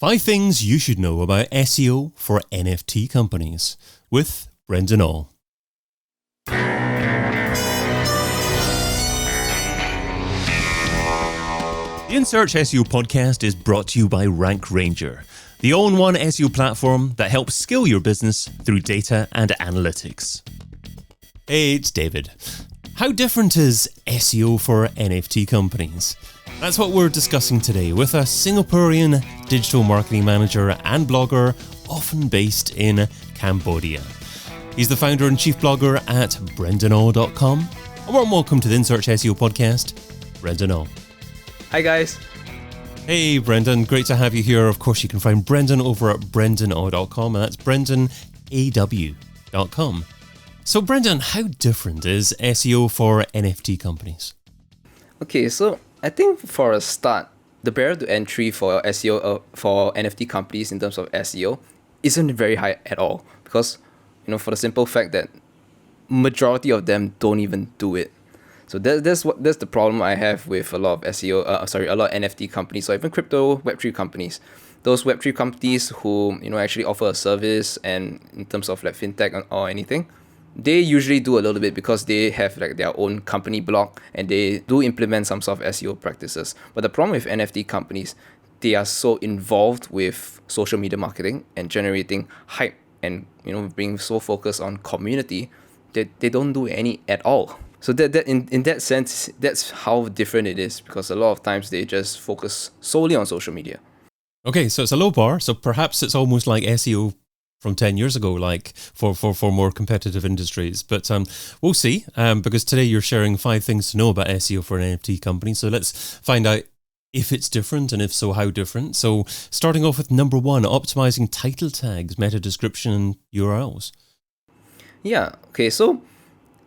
5 things you should know about SEO for NFT companies with Brendan All. The In Search SEO podcast is brought to you by Rank Ranger, the all-in-one SEO platform that helps scale your business through data and analytics. Hey, it's David. How different is SEO for NFT companies? That's what we're discussing today with a Singaporean digital marketing manager and blogger, often based in Cambodia. He's the founder and chief blogger at brendanall.com. A warm welcome to the In Search SEO podcast, Brendan All. Hi guys. Hey Brendan, great to have you here. Of course, you can find Brendan over at brendanall.com, and that's brendanaw.com. So Brendan, how different is SEO for NFT companies? Okay, so I think for a start, the barrier to entry for SEO for NFT companies in terms of SEO isn't very high at all, because for the simple fact that majority of them don't even do it. So that's the problem I have with a lot of a lot of NFT companies, or even crypto Web3 companies. Those Web3 companies who actually offer a service, and in terms of like fintech or anything, they usually do a little bit because they have like their own company blog and they do implement some sort of SEO practices. But the problem with NFT companies, they are so involved with social media marketing and generating hype, and being so focused on community that they don't do any at all. So that in that sense, that's how different it is, because a lot of times they just focus solely on social media. Okay, so it's a low bar. So perhaps it's almost like SEO from 10 years ago, like for more competitive industries. But we'll see, because today you're sharing 5 things to know about SEO for an NFT company. So let's find out if it's different, and if so, how different. So starting off with number 1, optimizing title tags, meta description, and URLs. Yeah, okay, so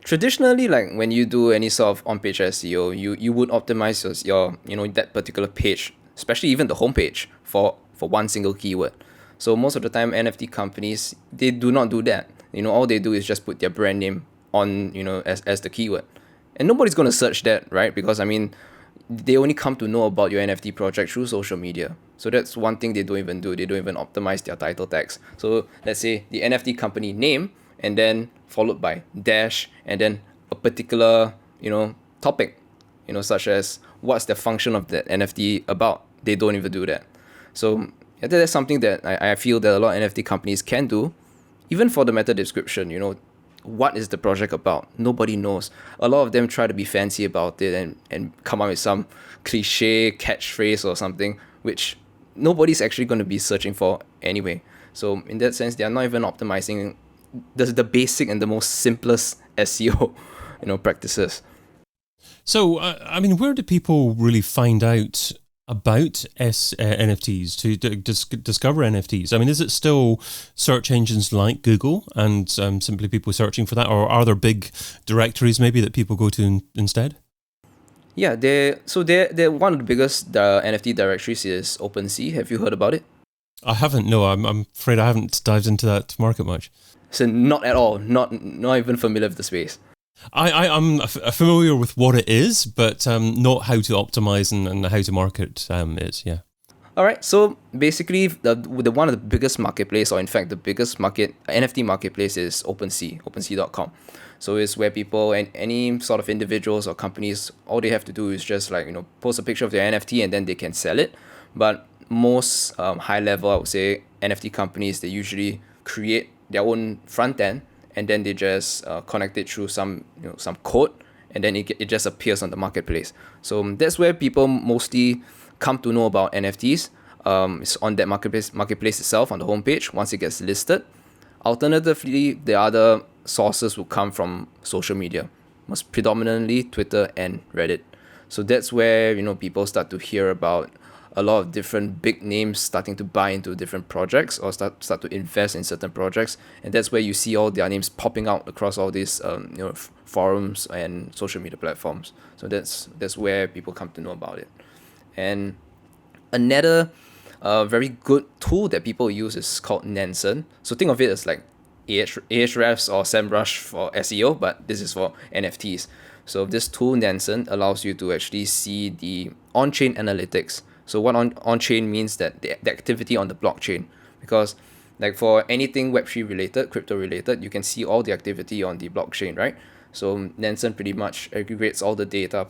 traditionally, like when you do any sort of on-page SEO, you would optimize your that particular page, especially even the homepage, for one single keyword. So most of the time, NFT companies, they do not do that. All they do is just put their brand name on, as the keyword. And nobody's going to search that, right? Because, they only come to know about your NFT project through social media. So that's one thing they don't even do. They don't even optimize their title tags. So let's say the NFT company name, and then followed by dash, and then a particular, topic, such as what's the function of that NFT about. They don't even do that. So that's something that I feel that a lot of NFT companies can do. Even for the meta description, what is the project about? Nobody knows. A lot of them try to be fancy about it and come up with some cliche catchphrase or something, which nobody's actually going to be searching for anyway. So in that sense, they are not even optimizing the basic and the most simplest SEO, practices. So, where do people really find out about NFTs, to discover NFTs? Is it still search engines like Google and simply people searching for that, or are there big directories maybe that people go to instead? Yeah, they're one of the biggest NFT directories is OpenSea. Have you heard about it? I haven't. No, I'm afraid I haven't dived into that market much. So not at all. Not even familiar with the space. I'm familiar with what it is, but not how to optimize and how to market it. Yeah. All right. So basically, the one of the biggest marketplace, or in fact the biggest NFT marketplace, is OpenSea, OpenSea.com. So it's where people and any sort of individuals or companies, all they have to do is just post a picture of their NFT and then they can sell it. But most high level, I would say, NFT companies, they usually create their own front end, and then they just connect it through some code, and then it just appears on the marketplace. So that's where people mostly come to know about NFTs. It's on that marketplace itself, on the homepage, once it gets listed. Alternatively, the other sources will come from social media, most predominantly Twitter and Reddit. So that's where people start to hear about a lot of different big names starting to buy into different projects, or start to invest in certain projects, and that's where you see all their names popping out across all these forums and social media platforms. So that's where people come to know about it. And another very good tool that people use is called Nansen. So think of it as like Ahrefs or SEMrush for SEO, but this is for NFTs. So this tool, Nansen, allows you to actually see the on-chain analytics. So what on chain means that the activity on the blockchain, because like for anything Web3 related, crypto related, you can see all the activity on the blockchain, right? So Nansen pretty much aggregates all the data,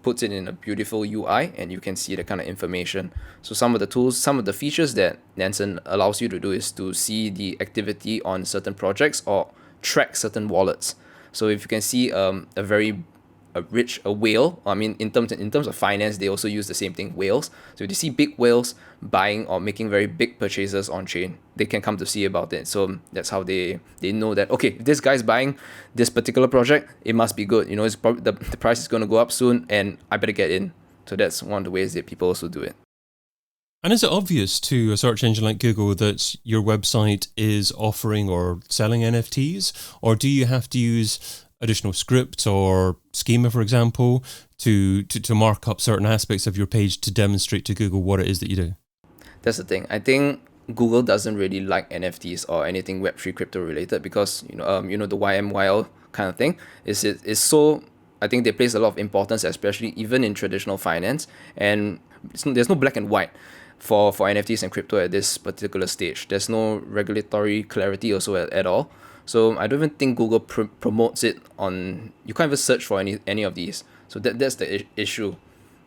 puts it in a beautiful UI, and you can see the kind of information. So some of the tools, some of the features that Nansen allows you to do is to see the activity on certain projects or track certain wallets. So if you can see a whale. I mean, in terms of finance, they also use the same thing, whales. So if you see big whales buying or making very big purchases on chain, they can come to see about it. So that's how they know that, okay, if this guy's buying this particular project, it must be good. It's probably the price is going to go up soon, and I better get in. So that's one of the ways that people also do it. And is it obvious to a search engine like Google that your website is offering or selling NFTs, or do you have to use additional script or schema, for example, to mark up certain aspects of your page to demonstrate to Google what it is that you do? That's the thing. I think Google doesn't really like NFTs or anything Web3 crypto related because the YMYL kind of thing is so. I think they place a lot of importance, especially even in traditional finance, and there's no black and white for NFTs and crypto at this particular stage. There's no regulatory clarity also at all. So I don't even think Google promotes it on. You can't even search for any of these. So that's the issue,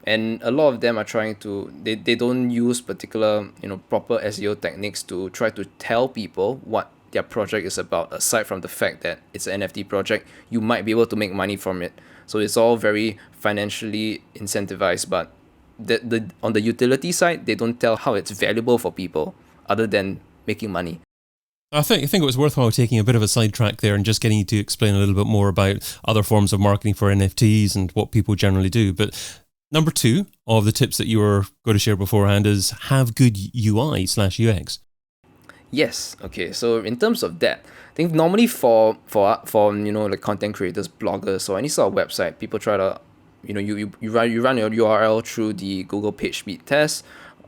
and a lot of them are trying to. They don't use particular proper SEO techniques to try to tell people what their project is about. Aside from the fact that it's an NFT project, you might be able to make money from it. So it's all very financially incentivized, but the on the utility side, they don't tell how it's valuable for people other than making money. I think it was worthwhile taking a bit of a sidetrack there and just getting you to explain a little bit more about other forms of marketing for NFTs and what people generally do. But number 2 of the tips that you were going to share beforehand is have good UI/UX. Yes. Okay. So in terms of that, I think normally for like content creators, bloggers, or any sort of website, people try to you run your URL through the Google page speed test,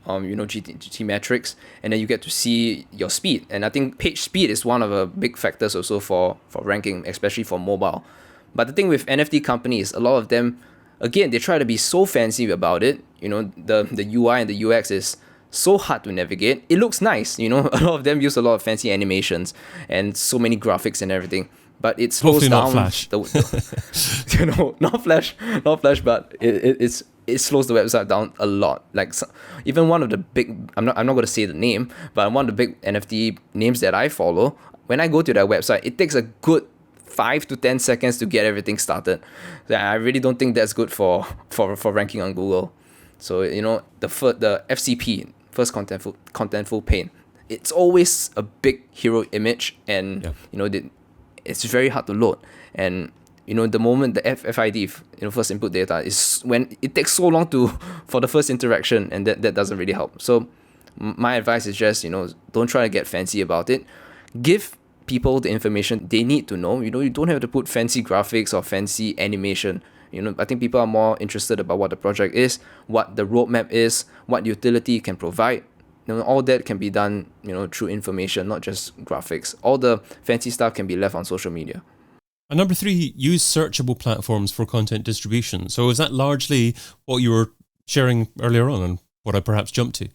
GT metrics, and then you get to see your speed. And I think page speed is one of the big factors also for ranking, especially for mobile. But the thing with NFT companies, a lot of them, again, they try to be so fancy about it. The UI and the UX is so hard to navigate. It looks nice, a lot of them use a lot of fancy animations and so many graphics and everything. But it slows Hopefully down. not Flash. Not Flash, but it slows the website down a lot. Like even one of the big, I'm not going to say the name, but one of the big NFT names that I follow, when I go to their website, it takes a good 5 to 10 seconds to get everything started. I really don't think that's good for ranking on Google. So the FCP, first contentful paint, it's always a big hero image, and it's very hard to load. And the moment the FID, first input data, is when it takes so long for the first interaction, and that doesn't really help. So my advice is just don't try to get fancy about it. Give people the information they need to know. You don't have to put fancy graphics or fancy animation. I think people are more interested about what the project is, what the roadmap is, what utility it can provide. All that can be done, through information, not just graphics. All the fancy stuff can be left on social media. And number 3, use searchable platforms for content distribution. So is that largely what you were sharing earlier on and what I perhaps jumped to?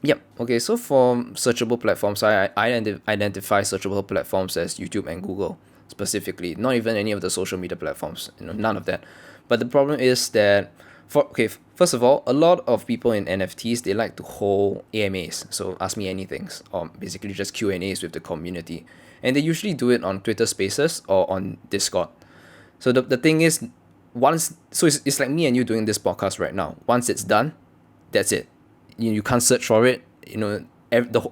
Yep. Okay, so for searchable platforms, I identify searchable platforms as YouTube and Google specifically, not even any of the social media platforms, none of that. But the problem is that, first of all, a lot of people in NFTs, they like to hold AMAs, so ask me anything, or basically just Q&As with the community. And they usually do it on Twitter Spaces or on Discord. So the thing is, it's like me and you doing this podcast right now. Once it's done, that's it. You can't search for it.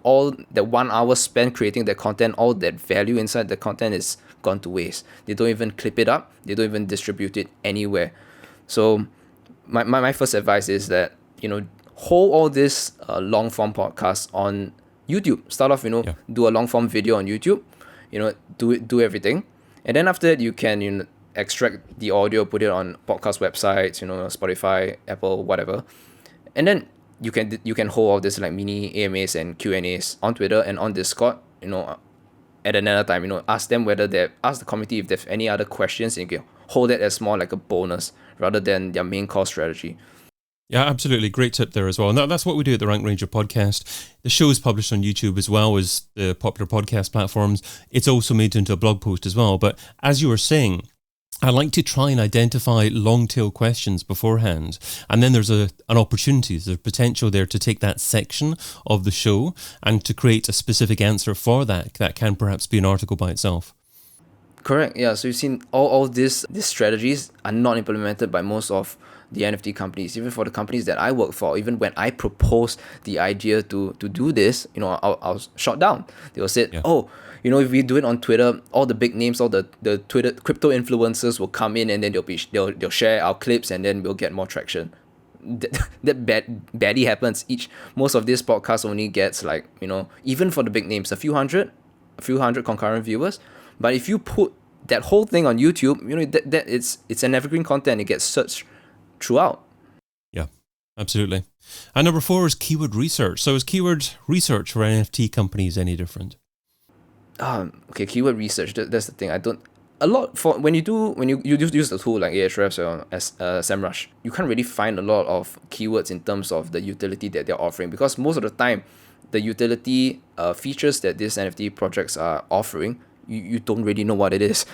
All the 1 hour spent creating the content, all that value inside the content is gone to waste. They don't even clip it up. They don't even distribute it anywhere. So my first advice is that hold all this long form podcasts on YouTube. Start off do a long form video on YouTube. Do everything, and then after that you can extract the audio, put it on podcast websites, Spotify, Apple, whatever, and then you can hold all this like mini AMAs and Q&As on Twitter and on Discord. At another time, ask the community if they have any other questions, and you can hold that as more like a bonus rather than their main core strategy. Yeah, absolutely. Great tip there as well. And that's what we do at the Rank Ranger podcast. The show is published on YouTube as well as the popular podcast platforms. It's also made into a blog post as well. But as you were saying, I like to try and identify long tail questions beforehand. And then there's an opportunity, there's potential there to take that section of the show and to create a specific answer for that. That can perhaps be an article by itself. Correct. Yeah. So you've seen all these strategies are not implemented by most of the NFT companies. Even for the companies that I work for, even when I proposed the idea to do this, I was shot down. They will say, "Oh, if we do it on Twitter, all the big names, all the Twitter crypto influencers will come in, and then they'll share our clips, and then we'll get more traction." That badly happens. Most of this podcast only gets even for the big names, a few hundred concurrent viewers. But if you put that whole thing on YouTube, that it's an evergreen content. It gets searched throughout. Yeah, absolutely. And number 4 is keyword research. So is keyword research for NFT companies any different? Okay, keyword research. That's the thing. When you use the tool like Ahrefs or SEMrush, you can't really find a lot of keywords in terms of the utility that they're offering, because most of the time, the utility features that these NFT projects are offering, you don't really know what it is.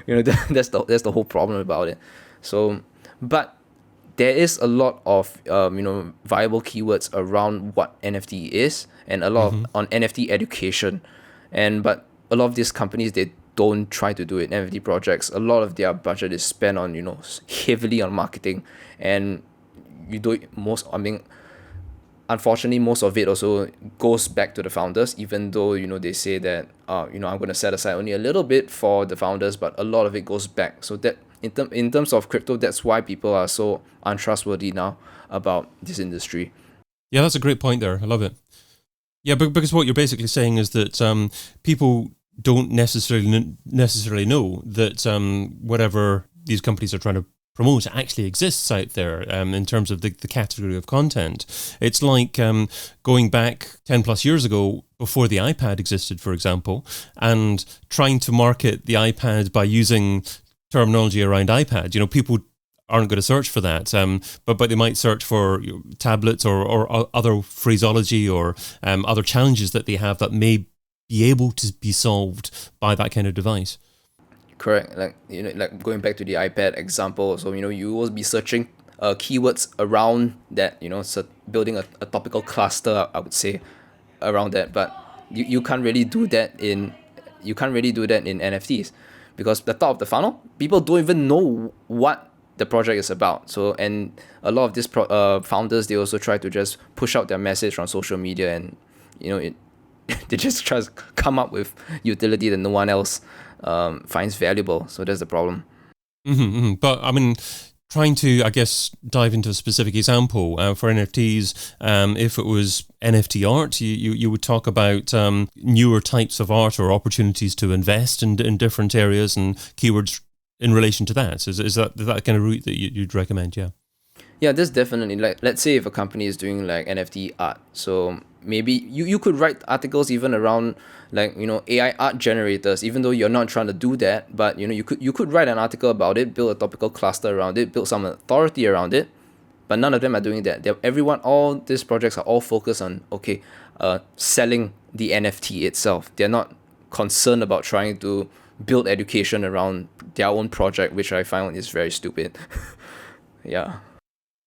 That's the whole problem about it. So, but there is a lot of viable keywords around what NFT is, and a lot on NFT education, but a lot of these companies, they don't try to do it. NFT projects, a lot of their budget is spent on heavily on marketing, and unfortunately, most of it also goes back to the founders, even though they say that I'm going to set aside only a little bit for the founders, but a lot of it goes back. So that in terms of crypto, that's why people are so untrustworthy now about this industry. Yeah, that's a great point there. I love it. Yeah, because what you're basically saying is that people don't necessarily know that whatever these companies are trying to promote actually exists out there in terms of the category of content. It's like going back 10 plus years ago, before the iPad existed, for example, and trying to market the iPad by using terminology around iPad. People aren't going to search for that, but they might search for tablets or other phraseology or other challenges that they have that may be able to be solved by that kind of device. Correct. Like going back to the iPad example. So you will be searching keywords around that. Building a topical cluster, I would say, around that. But you can't really do that in NFTs, because the top of the funnel, people don't even know what the project is about. So, and a lot of these founders, they also try to just push out their message on social media, and they just try to come up with utility that no one else finds valuable. So that's the problem. But I mean, trying to, I guess, dive into a specific example for NFTs, if it was NFT art, you would talk about newer types of art or opportunities to invest in different areas and keywords in relation to that. Is that the kind of route that you'd recommend? Yeah. Yeah, that's definitely, like, let's say if a company is doing like NFT art, so maybe you could write articles even around AI art generators, even though you're not trying to do that, but you could write an article about it, build a topical cluster around it, build some authority around it. But none of them are doing that. All these projects are all focused on selling the NFT itself. They're not concerned about trying to build education around their own project, which I find is very stupid. Yeah.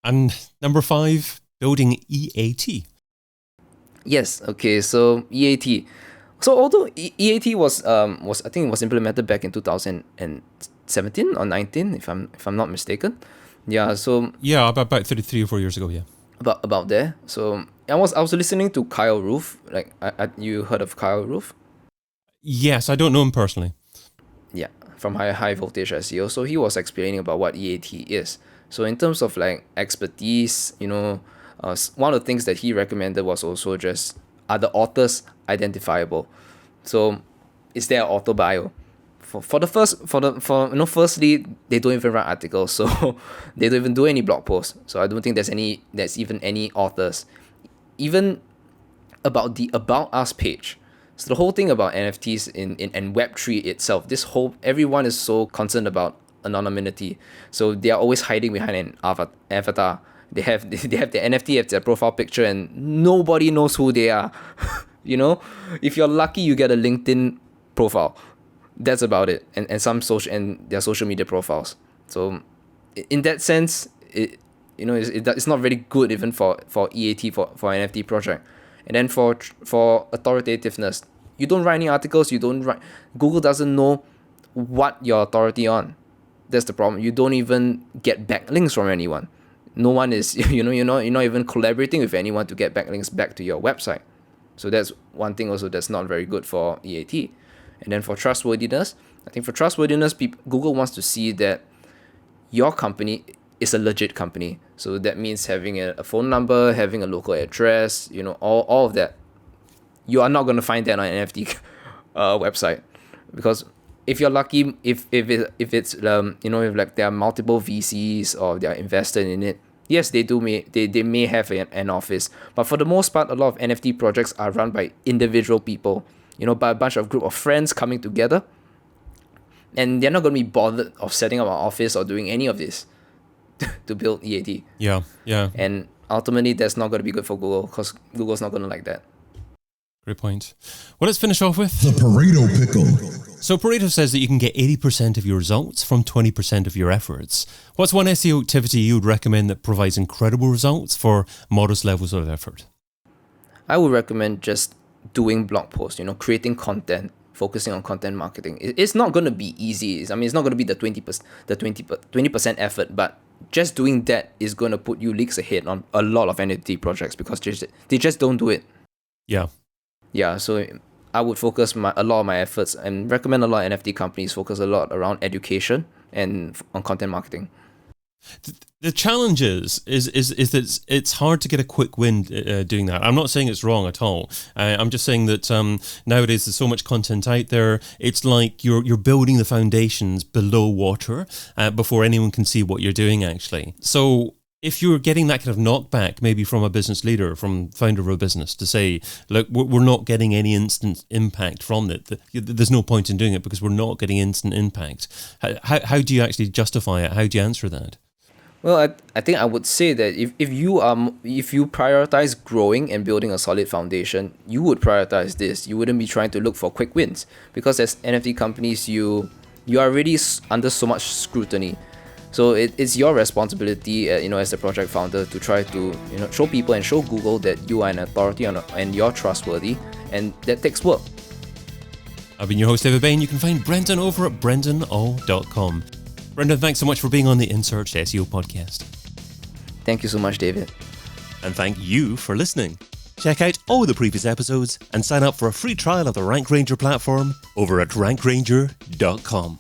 And number 5, building EAT. Yes. Okay. So EAT. So although EAT was I think it was implemented back in 2017 or 19, if I'm not mistaken. Yeah. So yeah, about 33 or 4 years ago. Yeah. About there. So I was listening to Kyle Roof. Like, you heard of Kyle Roof? Yes, I don't know him personally. Yeah, from high voltage SEO. So he was explaining about what EAT is. So in terms of like expertise, one of the things that he recommended was also just, are the authors identifiable? So is there an author bio? Firstly, they don't even write articles, so they don't even do any blog posts. So I don't think there's even any authors. Even about the About Us page. So the whole thing about NFTs in Web3 itself, everyone is so concerned about anonymity. So they are always hiding behind an avatar. They have their NFT, have their profile picture, and nobody knows who they are. You know, if you're lucky, you get a LinkedIn profile. That's about it, and their social media profiles. So, in that sense, it's not very good even for EAT for an NFT project. And then for authoritativeness, you don't write any articles. You don't write. Google doesn't know what your authority on. That's the problem. You don't even get backlinks from anyone. No one is, you're not even collaborating with anyone to get backlinks back to your website. So that's one thing also that's not very good for EAT. And then for trustworthiness, I think for trustworthiness, Google wants to see that your company is a legit company. So that means having a phone number, having a local address, all of that. You are not going to find that on an NFT website, because if you're lucky, if it's if like there are multiple VCs or they are invested in it, yes, they may have an office, but for the most part, a lot of NFT projects are run by individual people, by a bunch of group of friends coming together, and they're not going to be bothered of setting up an office or doing any of this to build EAT. Yeah. And ultimately, that's not going to be good for Google, because Google's not going to like that. Great point. Well, let's finish off with the Pareto pickle. So Pareto says that you can get 80% of your results from 20% of your efforts. What's one SEO activity you would recommend that provides incredible results for modest levels of effort? I would recommend just doing blog posts, creating content, focusing on content marketing. It's not going to be easy. It's not going to be the 20% effort, but just doing that is going to put you leagues ahead on a lot of NFT projects, because they just don't do it. Yeah, so I would focus a lot of my efforts, and recommend a lot of NFT companies focus a lot around education and on content marketing. The challenge is that it's hard to get a quick win doing that. I'm not saying it's wrong at all. I'm just saying that nowadays there's so much content out there. It's like you're building the foundations below water before anyone can see what you're doing actually. So if you're getting that kind of knockback, maybe from a business leader, from founder of a business, to say, look, we're not getting any instant impact from it. There's no point in doing it because we're not getting instant impact. How do you actually justify it? How do you answer that? Well, I think I would say that if you prioritize growing and building a solid foundation, you would prioritize this. You wouldn't be trying to look for quick wins, because as NFT companies, you are already under so much scrutiny. So it's your responsibility, as the project founder, to try to show people and show Google that you are an authority and you're trustworthy, and that takes work. I've been your host, David Bain. You can find Brendan over at brendanall.com. Brendan, thanks so much for being on the In Search SEO podcast. Thank you so much, David. And thank you for listening. Check out all the previous episodes and sign up for a free trial of the Rank Ranger platform over at rankranger.com.